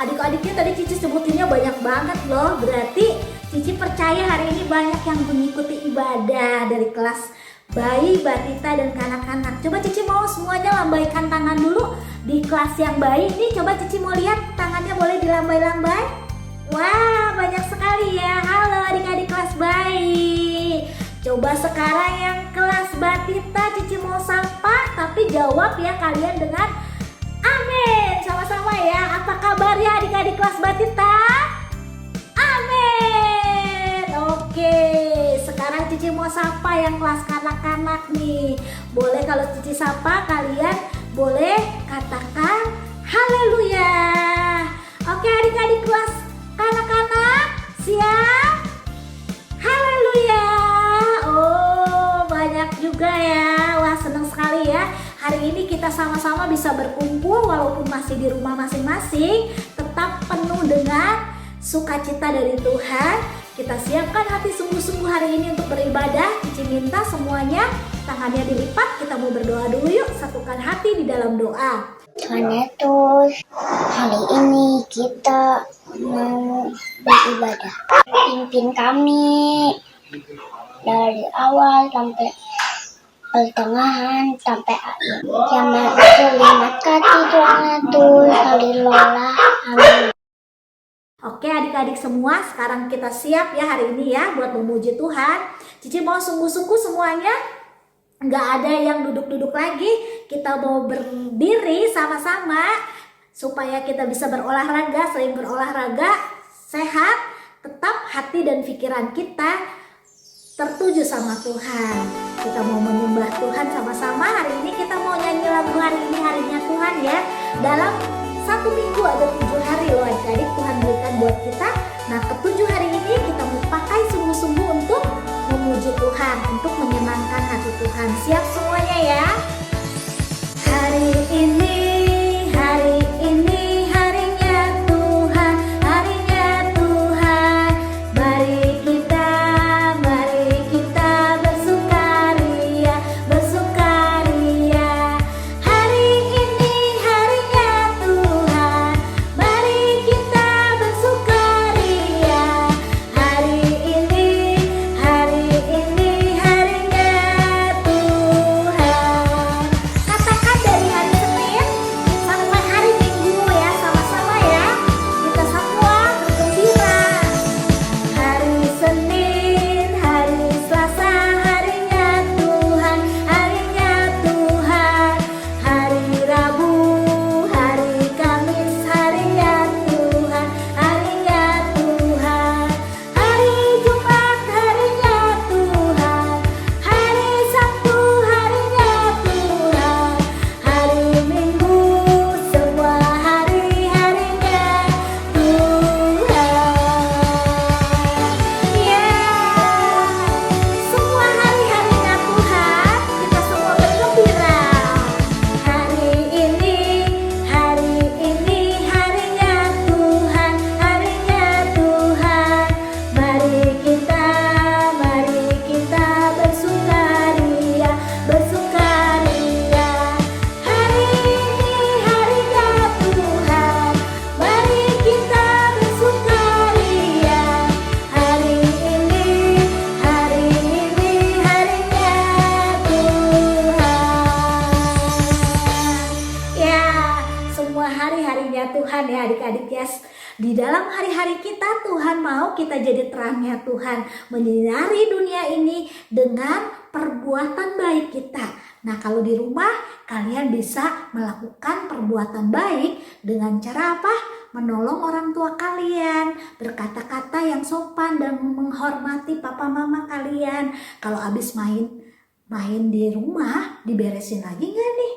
Adik-adiknya tadi Cici sebutinnya banyak banget loh. Berarti Cici percaya hari ini banyak yang mengikuti ibadah dari kelas bayi, batita, dan kanak-kanak. Coba Cici mau semuanya lambaikan tangan dulu di kelas yang bayi. Nih coba Cici mau lihat tangannya, boleh dilambai-lambai. Wah, banyak sekali ya. Halo adik-adik kelas bayi. Coba sekarang yang kelas batita Cici mau sapa, tapi jawab ya kalian dengan amin. Sama-sama ya. Apa kabarnya adik-adik kelas batita? Amin. Oke, sekarang Cici mau sapa yang kelas kanak-kanak nih. Boleh kalau Cici sapa, kalian boleh katakan haleluya. Oke adik-adik kelas kanak-kanak, siap? Haleluya. Oh, banyak juga ya. Wah, senang sekali ya. Hari ini kita sama-sama bisa berkumpul walaupun masih di rumah masing-masing, tetap penuh dengan sukacita dari Tuhan. Kita siapkan hati sungguh-sungguh hari ini untuk beribadah. Cici minta semuanya tangannya dilipat. Kita mau berdoa dulu yuk. Satukan hati di dalam doa. Tuhan Yesus, hari ini kita mau beribadah. Pimpin kami dari awal sampai pertengahan sampai akhir. Jangan terlihat kaki Tuhan Yesus, haleluya, amin. Oke adik-adik semua, sekarang kita siap ya hari ini ya buat memuji Tuhan. Cici mau sungguh-sungguh semuanya, nggak ada yang duduk-duduk lagi. Kita mau berdiri sama-sama supaya kita bisa berolahraga. Selain berolahraga sehat, tetap hati dan pikiran kita tertuju sama Tuhan. Kita mau menyembah Tuhan sama-sama. Hari ini kita mau nyanyi lagu hari ini harinya Tuhan ya. Dalam 1 minggu ada 7 hari loh adik-adik Tuhan berikan buat kita. Nah ke-7 hari ini kita mau pakai sungguh-sungguh untuk memuji Tuhan, untuk menyenangkan hati Tuhan. Siap semuanya ya? Hari ini harinya Tuhan, harinya Tuhan. Mari kita bersukaria, bersukaria. Hari ini harinya Tuhan, mari kita bersukaria. Hari ini harinya Tuhan. Katakan dari hari Senin sampai hari Minggu ya, sama-sama ya. Kita semua bergembira. Hari Senin, hari Selasa, harinya Tuhan, harinya Tuhan. Hari Rabu, hari Kamis, harinya Tuhan, harinya Tuhan. Hari Jumat, harinya Tuhan. Hari Sabtu, harinya Tuhan. Hari Minggu, semua hari-harinya Tuhan. Ya, semua hari-harinya Tuhan, kita semua bergembira. Hari ini harinya Tuhan, harinya Tuhan. Mari kita bersukaria, bersukaria. Hari ini harinya Tuhan, mari kita bersukaria. Hari ini harinya Tuhan. Ya, semua hari-harinya Tuhan ya adik-adik ya. Di dalam hari-hari kita Tuhan mau kita jadi terangnya Tuhan, menyinari dunia ini dengan perbuatan baik kita. Nah kalau di rumah kalian bisa melakukan perbuatan baik dengan cara apa? Menolong orang tua kalian, berkata-kata yang sopan dan menghormati papa mama kalian. Kalau habis main di rumah, diberesin lagi nggak nih?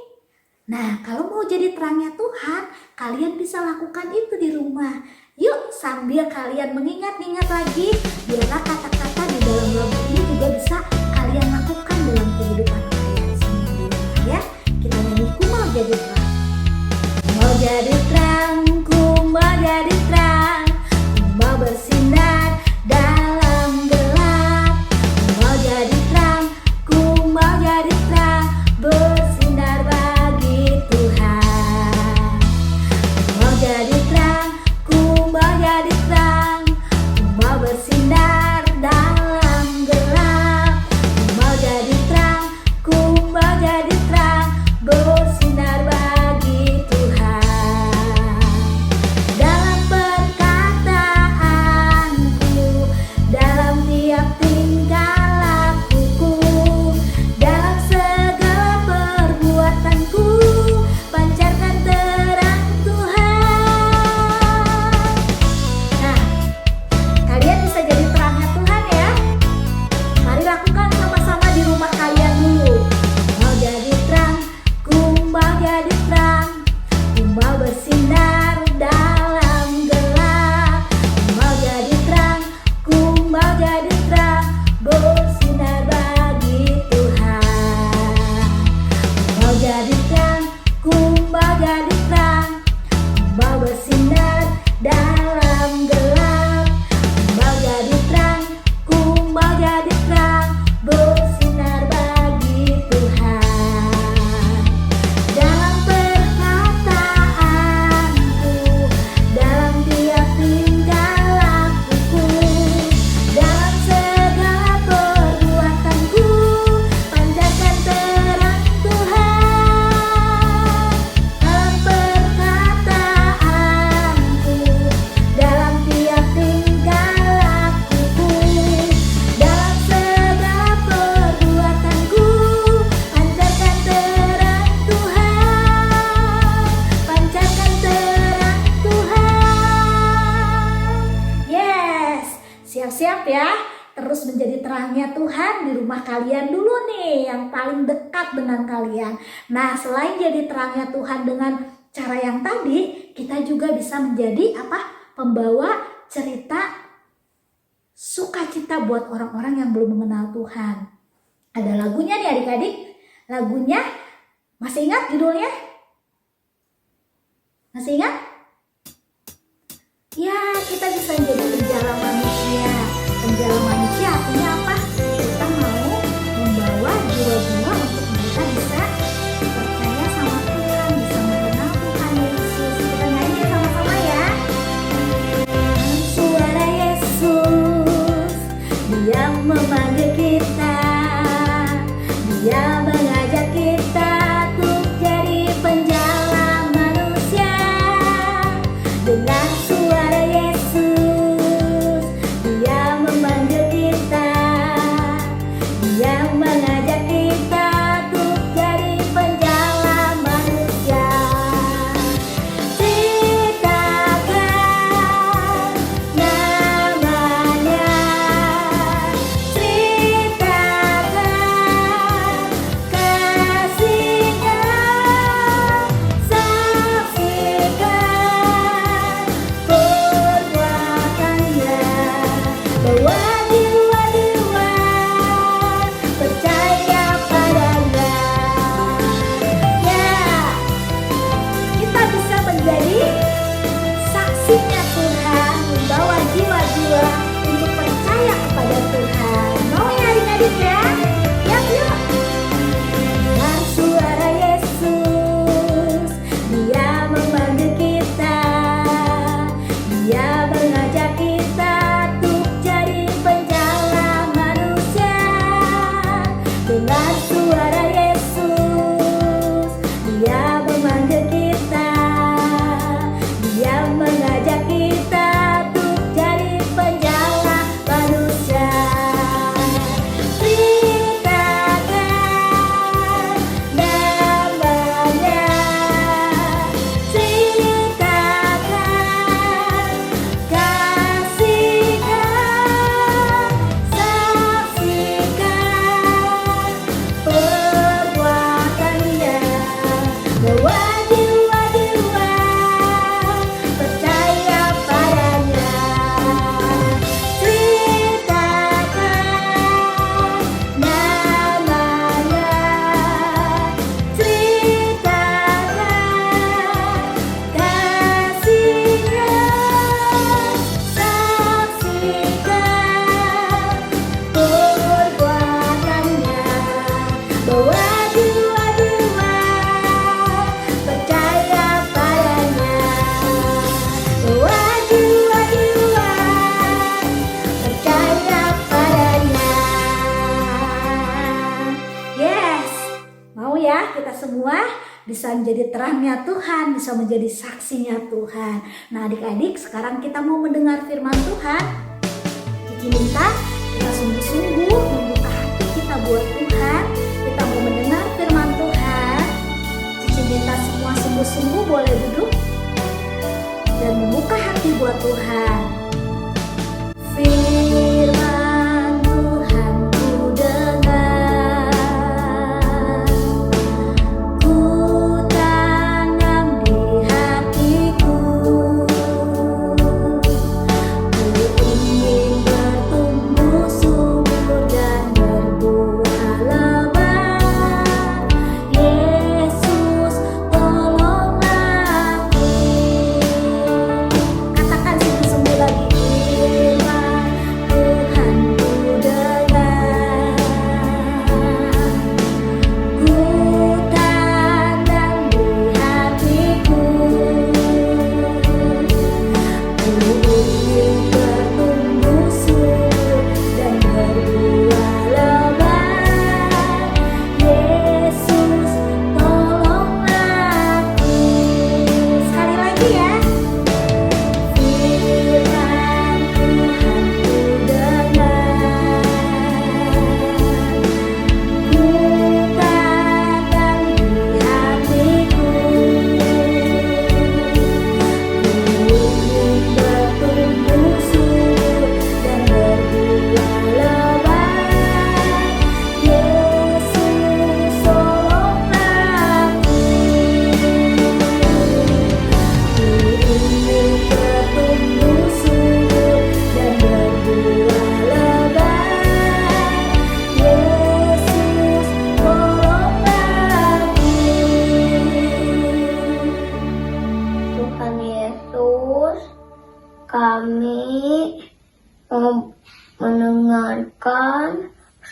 Nah, kalau mau jadi terangnya Tuhan, kalian bisa lakukan itu di rumah. Yuk, sambil kalian mengingat-ingat lagi, biarlah kata-kata di dalam lagu ini juga bisa kalian lakukan dalam kehidupan kalian sendiri ya. Kita nyanyi ku mau jadi terang. Mau jadi terang, ku mau jadi terang, ku mau bersinar dalam gelap. Ku mau jadi terang, ku mau jadi terang, bersinar bagi Tuhan. Ku mau jadi terang, terangnya Tuhan di rumah kalian dulu nih, yang paling dekat dengan kalian. Nah, selain jadi terangnya Tuhan dengan cara yang tadi, kita juga bisa menjadi apa? Pembawa cerita sukacita buat orang-orang yang belum mengenal Tuhan. Ada lagunya nih adik-adik. Lagunya masih ingat judulnya? Masih ingat? Ya, kita bisa menjadi penjala manusia. Penjala manusia artinya apa? Kita mau membawa jiwa-jiwa untuk mereka bisa percaya sama Tuhan, bisa mengenal Tuhan Yesus. Kita nyanyi sama-sama ya. Suara Yesus, Dia memanggil kita, Dia mengajak kita untuk jadi penjala manusia. Dengan suara Yesus, Dia memanggil kita, Dia mengajak kita untuk jadi penjala manusia. Ceritakan namanya, ceritakan kasihnya, saksikan perbuatannya, bawa jiwa-jiwa percaya padanya. Ya, kita bisa menjadi saksinya Tuhan, membawa jiwa-jiwa untuk percaya kepada Tuhan. Mau ya adik-adik ya? Yuk, yuk. Dan suara Yesus, Dia memanggil kita, Dia mengajak kita untuk jadi penjala manusia. Dengan suara Yesus, Dia memanggil kita, Dia mengajak kita untuk jadi penjala manusia. Ceritakan namanya, ceritakan kasihkan, saksikan perbuatannya, bawa jiwa-jiwa percaya padanya. Ceritakan namanya, ceritakan kasihnya, saksikan perbuatannya, bawa jiwa-jiwa percaya padanya, bawa jiwa-jiwa percaya padanya. Yes, mau ya kita semua bisa menjadi terangnya Tuhan, bisa menjadi saksinya Tuhan. Nah adik-adik, sekarang kita mau mendengar firman Tuhan. Cici minta kita sungguh-sungguh membuka hati kita buat Tuhan. Kita mau mendengar firman Tuhan. Cici minta semua sungguh-sungguh boleh duduk dan membuka hati buat Tuhan. Firman Tuhan ku dengar, ku tanam di hatiku, ku ingin bertumbuh subur dan berbuah lebat. Yesus, tolong aku. Katakan sungguh-sungguh lagi.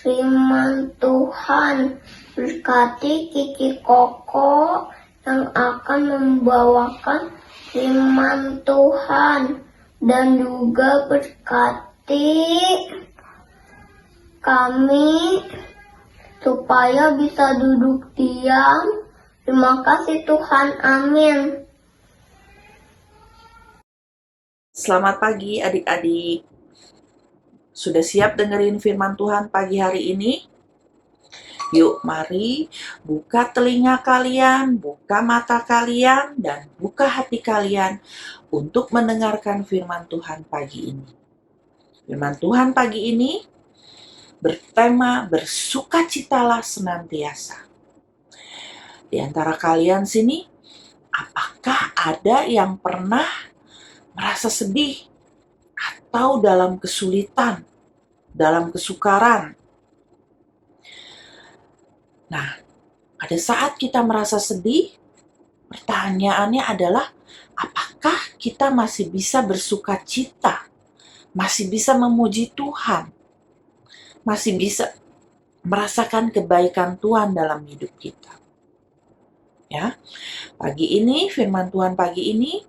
firman Tuhan. Berkati Kiki Koko yang akan membawakan firman Tuhan. Dan juga berkati kami supaya bisa duduk diam. Terima kasih Tuhan, amin. Selamat pagi adik-adik. Sudah siap dengerin firman Tuhan pagi hari ini? Yuk mari buka telinga kalian, buka mata kalian, dan buka hati kalian untuk mendengarkan firman Tuhan pagi ini. Firman Tuhan pagi ini bertema bersukacitalah senantiasa. Di antara kalian sini, apakah ada yang pernah merasa sedih atau dalam kesulitan, dalam kesukaran? Nah, pada saat kita merasa sedih, pertanyaannya adalah apakah kita masih bisa bersukacita, masih bisa memuji Tuhan, masih bisa merasakan kebaikan Tuhan dalam hidup kita? Ya, pagi ini, firman Tuhan pagi ini,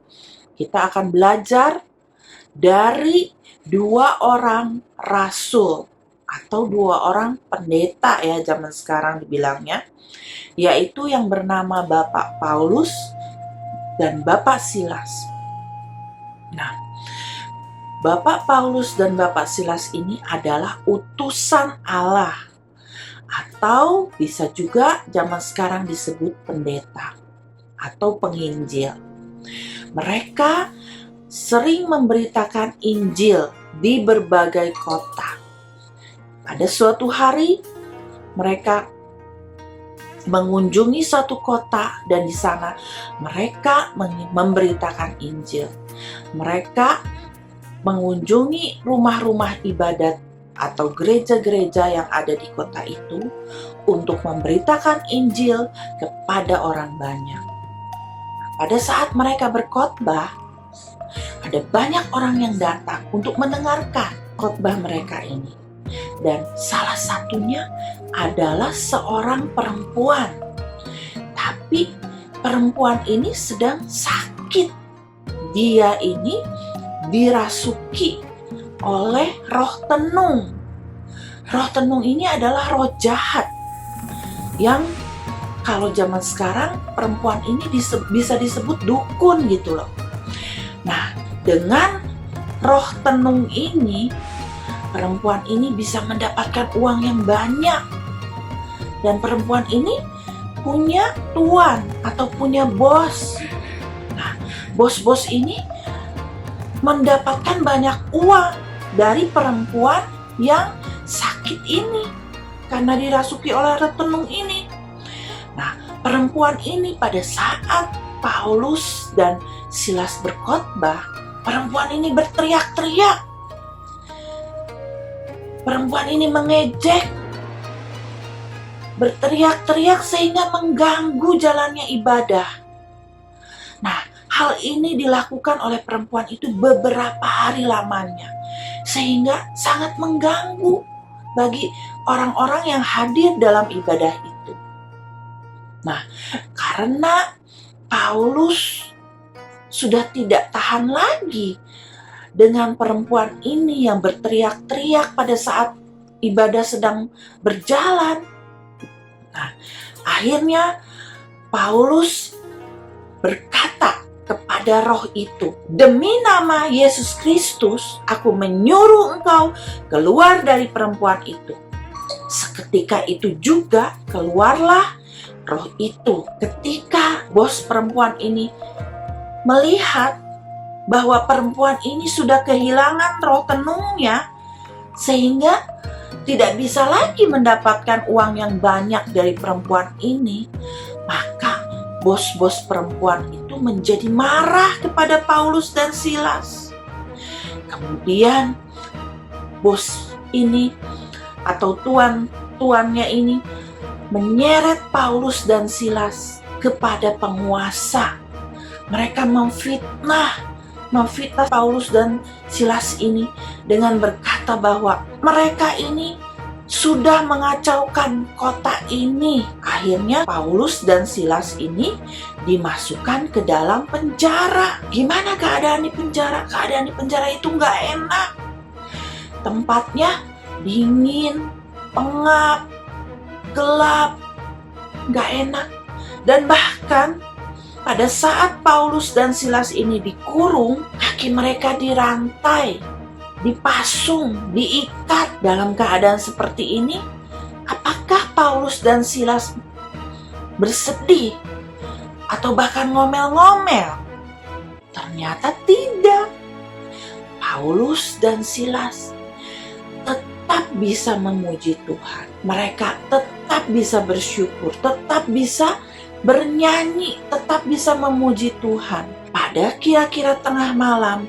kita akan belajar dari 2 orang rasul atau 2 orang pendeta ya zaman sekarang dibilangnya, yaitu yang bernama Bapak Paulus dan Bapak Silas. Nah, Bapak Paulus dan Bapak Silas ini adalah utusan Allah, atau bisa juga zaman sekarang disebut pendeta atau penginjil. Mereka sering memberitakan Injil di berbagai kota. Pada suatu hari, mereka mengunjungi suatu kota dan di sana mereka memberitakan Injil. Mereka mengunjungi rumah-rumah ibadat atau gereja-gereja yang ada di kota itu untuk memberitakan Injil kepada orang banyak. Pada saat mereka berkhotbah, ada banyak orang yang datang untuk mendengarkan khotbah mereka ini. Dan salah satunya adalah seorang perempuan. Tapi perempuan ini sedang sakit. Dia ini dirasuki oleh roh tenung. Roh tenung ini adalah roh jahat yang kalau zaman sekarang perempuan ini bisa disebut dukun gitu loh. Nah, dengan roh tenung ini, perempuan ini bisa mendapatkan uang yang banyak. Dan perempuan ini punya tuan atau punya bos. Nah, bos-bos ini mendapatkan banyak uang dari perempuan yang sakit ini karena dirasuki oleh roh tenung ini. Nah, perempuan ini pada saat Paulus dan Silas berkhotbah, perempuan ini berteriak-teriak. Perempuan ini mengejek, berteriak-teriak sehingga mengganggu jalannya ibadah. Nah, hal ini dilakukan oleh perempuan itu beberapa hari lamanya, sehingga sangat mengganggu bagi orang-orang yang hadir dalam ibadah itu. Nah, karena Paulus sudah tidak tahan lagi dengan perempuan ini yang berteriak-teriak pada saat ibadah sedang berjalan. Nah, akhirnya Paulus berkata kepada roh itu, "Demi nama Yesus Kristus, aku menyuruh engkau keluar dari perempuan itu." Seketika itu juga keluarlah roh itu. Ketika bos perempuan ini melihat bahwa perempuan ini sudah kehilangan roh tenungnya, sehingga tidak bisa lagi mendapatkan uang yang banyak dari perempuan ini, maka bos-bos perempuan itu menjadi marah kepada Paulus dan Silas. Kemudian bos ini atau tuannya ini menyeret Paulus dan Silas kepada penguasa. Mereka memfitnah Paulus dan Silas ini dengan berkata bahwa mereka ini sudah mengacaukan kota ini. Akhirnya Paulus dan Silas ini dimasukkan ke dalam penjara. Gimana keadaan di penjara? Keadaan di penjara itu nggak enak. Tempatnya dingin, pengap, gelap, nggak enak. Dan bahkan pada saat Paulus dan Silas ini dikurung, kaki mereka dirantai, dipasung, diikat. Dalam keadaan seperti ini, apakah Paulus dan Silas bersedih atau bahkan ngomel-ngomel? Ternyata tidak. Paulus dan Silas tetap bisa memuji Tuhan. Mereka tetap bisa bersyukur, tetap bisa bernyanyi, tetap bisa memuji Tuhan. Pada kira-kira tengah malam,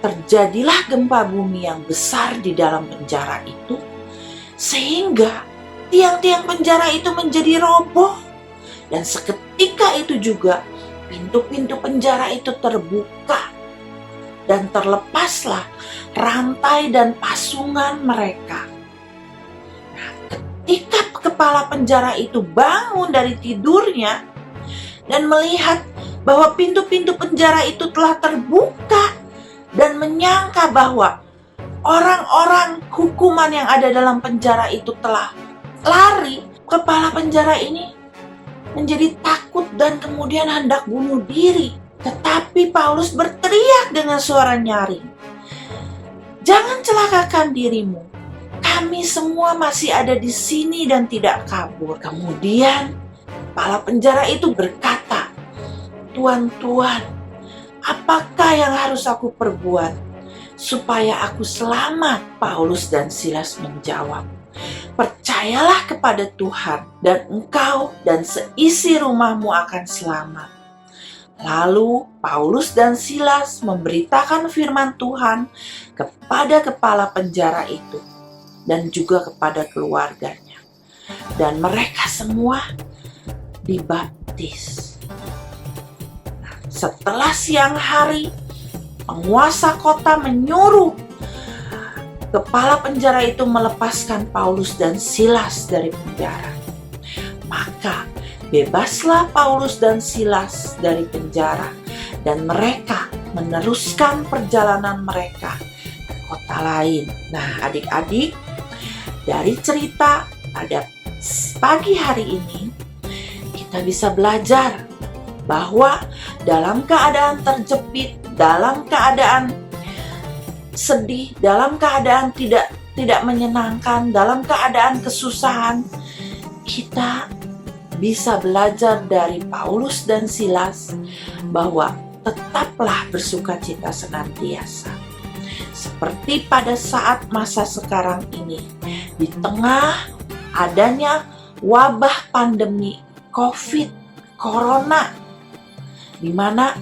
terjadilah gempa bumi yang besar di dalam penjara itu, sehingga tiang-tiang penjara itu menjadi roboh. Dan seketika itu juga pintu-pintu penjara itu terbuka dan terlepaslah rantai dan pasungan mereka. Nah, ketika kepala penjara itu bangun dari tidurnya dan melihat bahwa pintu-pintu penjara itu telah terbuka dan menyangka bahwa orang-orang hukuman yang ada dalam penjara itu telah lari, kepala penjara ini menjadi takut dan kemudian hendak bunuh diri. Tetapi Paulus berteriak dengan suara nyaring, "Jangan celakakan dirimu. Kami semua masih ada di sini dan tidak kabur." Kemudian kepala penjara itu berkata, "Tuan, apakah yang harus aku perbuat supaya aku selamat?" Paulus dan Silas menjawab, "Percayalah kepada Tuhan dan engkau dan seisi rumahmu akan selamat." Lalu Paulus dan Silas memberitakan firman Tuhan kepada kepala penjara itu dan juga kepada keluarganya. Dan mereka semua dibaptis. Setelah siang hari, penguasa kota menyuruh kepala penjara itu melepaskan Paulus dan Silas dari penjara. Maka bebaslah Paulus dan Silas dari penjara dan mereka meneruskan perjalanan mereka ke kota lain. Nah, adik-adik, dari cerita pada pagi hari ini kita bisa belajar bahwa dalam keadaan terjepit, dalam keadaan sedih, dalam keadaan tidak menyenangkan, dalam keadaan kesusahan, kita bisa belajar dari Paulus dan Silas bahwa tetaplah bersukacita senantiasa. Seperti pada saat masa sekarang ini, di tengah adanya wabah pandemi COVID, Corona, di mana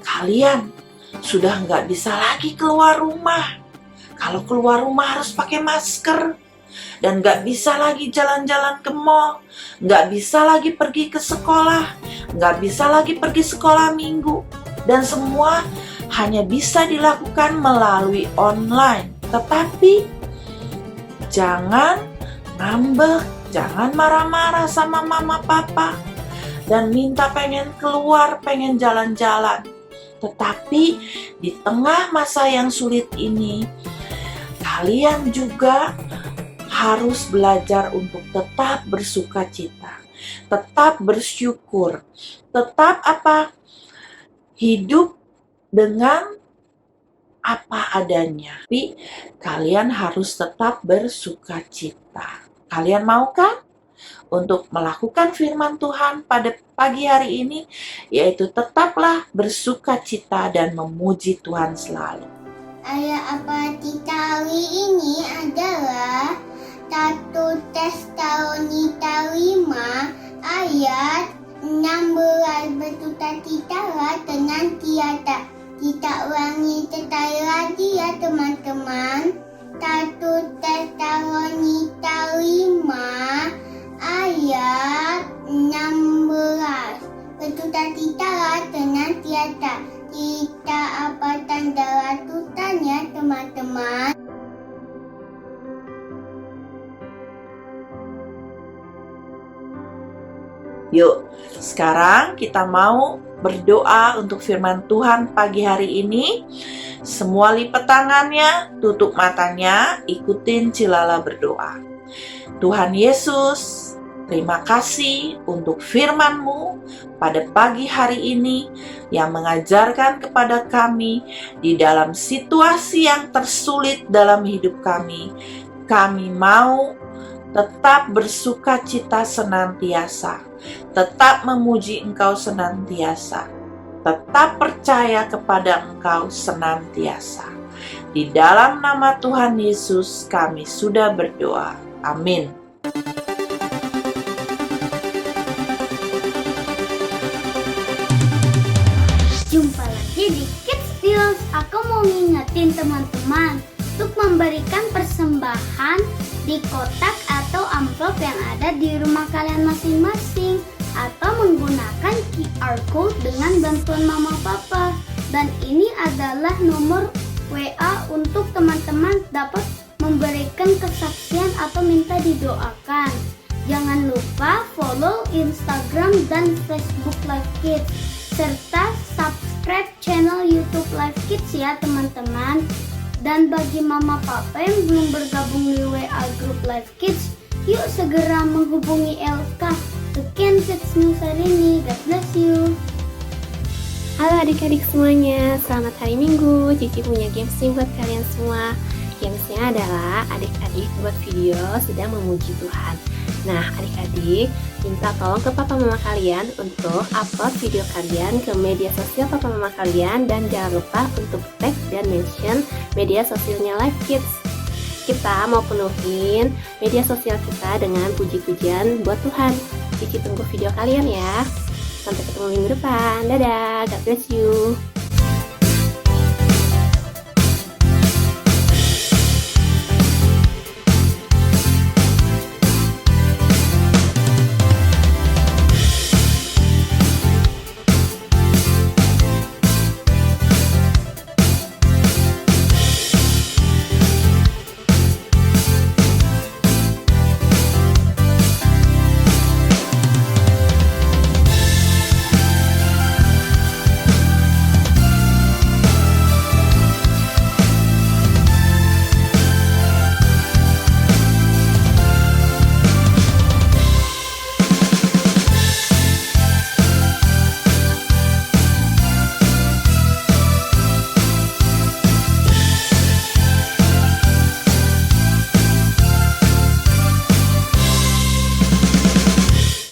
kalian sudah nggak bisa lagi keluar rumah. Kalau keluar rumah harus pakai masker. Dan nggak bisa lagi jalan-jalan ke mall. Nggak bisa lagi pergi ke sekolah. Nggak bisa lagi pergi sekolah minggu. Dan semua hanya bisa dilakukan melalui online. Tetapi jangan ngambek, jangan marah-marah sama mama papa. Dan minta pengen keluar, pengen jalan-jalan. Tetapi di tengah masa yang sulit ini, kalian juga harus belajar untuk tetap bersukacita, tetap bersyukur, tetap hidup dengan apa adanya. Tapi kalian harus tetap bersukacita. Kalian mau kan untuk melakukan firman Tuhan pada pagi hari ini, yaitu tetaplah bersukacita dan memuji Tuhan selalu. Ayat apati kali ini adalah 1 Tesalonika 5 ayat 16. Bersukacitalah senantiasa. Kita ulangi sekali lagi ya teman-teman. 1 Tesalonika 5 ayat 16. Bersukacitalah senantiasa. Kita apa tanda ratusannya teman-teman? Yuk, sekarang kita mau berdoa untuk firman Tuhan pagi hari ini. Semua lipat tangannya, tutup matanya, ikutin Cilala berdoa. Tuhan Yesus, terima kasih untuk firman-Mu pada pagi hari ini yang mengajarkan kepada kami di dalam situasi yang tersulit dalam hidup kami. Kami mau tetap bersuka cita senantiasa, tetap memuji Engkau senantiasa, tetap percaya kepada Engkau senantiasa. Di dalam nama Tuhan Yesus kami sudah berdoa. Amin. Jumpa lagi di Kids Deals. Aku mau ngingetin teman-teman untuk memberikan persembahan di kotak atau amplop yang ada di rumah kalian masing-masing, atau menggunakan QR code dengan bantuan mama papa. Dan ini adalah nomor WA untuk teman-teman dapat memberikan kesaksian atau minta didoakan. Jangan lupa follow Instagram dan Facebook Live Kids, serta subscribe channel YouTube Live Kids ya teman-teman. Dan bagi mama papa yang belum bergabung di WA Group Live Kids, yuk segera menghubungi Elka. Sekian Kids News hari ini. God bless you. Halo adik-adik semuanya, selamat hari Minggu. Cici punya games nih buat kalian semua. Gamesnya adalah adik-adik buat video sedang memuji Tuhan. Nah adik-adik, minta tolong ke papa mama kalian untuk upload video kalian ke media sosial papa mama kalian. Dan jangan lupa untuk tag dan mention media sosialnya Live Kids. Kita mau penuhin media sosial kita dengan puji-pujian buat Tuhan. Cici tunggu video kalian ya. Sampai ketemu minggu depan. Dadah, God bless you.